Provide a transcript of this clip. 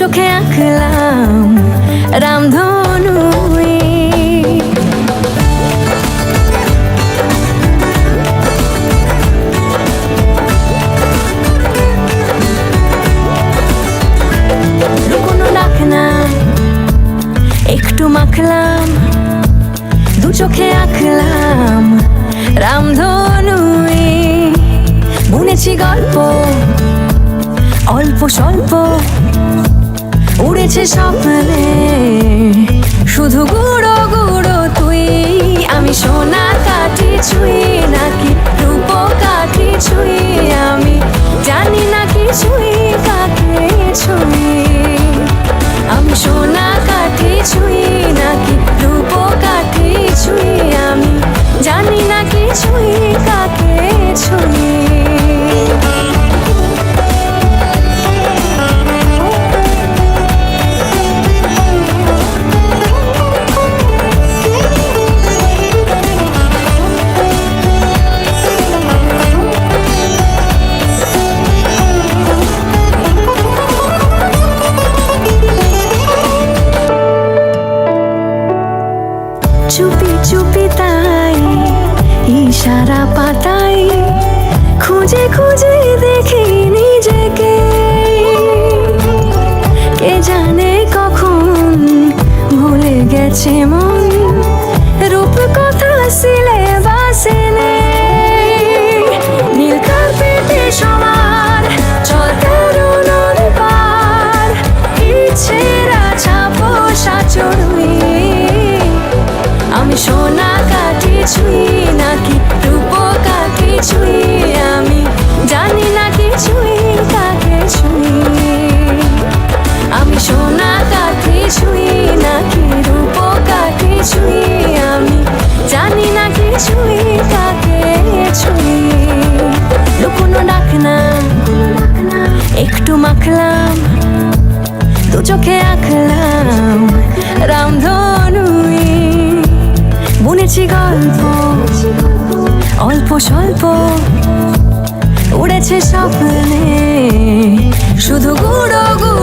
চোখে আঁকলাম রামধনু। লুকোনো ডাক না একটু মাখলাম, দু চোখে আঁকলাম রামধনু। বুনেছি গল্প অল্প স্বল্প, উড়েছে স্বপ্নে শুধু গুঁড়ো গুঁড়ো তুই। আমি সোনা কাঠি ছুঁই নাকি রূপ কাঠি ছুঁই, আমি জানি না কিছুই কাকে ছুঁই। আমি সোনা কাঠি ছুঁই নাকি রূপ কাঠি ছুঁই, আমি জানি না কিছুই কাকে ছুঁই। চুপি চুপি তাই ইশারা পাতাই, খুঁজে খুঁজে দেখি নিজেকে। কে জানে কখন ভুলে গেছে মন, রূপ কথা সিলেবাসে নেই। নীল কার্পেটে সবার চল তেরো নদী পার, ইচ্ছেরা ছাপো সাচড়ুই। আমি সোনা কাঠি ছুঁই নাকি রূপ কাঠি ছুঁই, আমি জানি না কিছুই কাকে ছুঁই। আমি সোনা কাঠি ছুঁই নাকি রূপ কাঠি ছুঁই, আমি জানি না কিছুই কাকে ছুঁই। লুকোনো ডাক না একটু মাখলাম, দু চোখে আঁকলাম রামধনু। বুনেছি গল্প অল্প স্বল্প, উড়েছে স্বপ্নে শুধু গুঁড়ো গুঁড়ো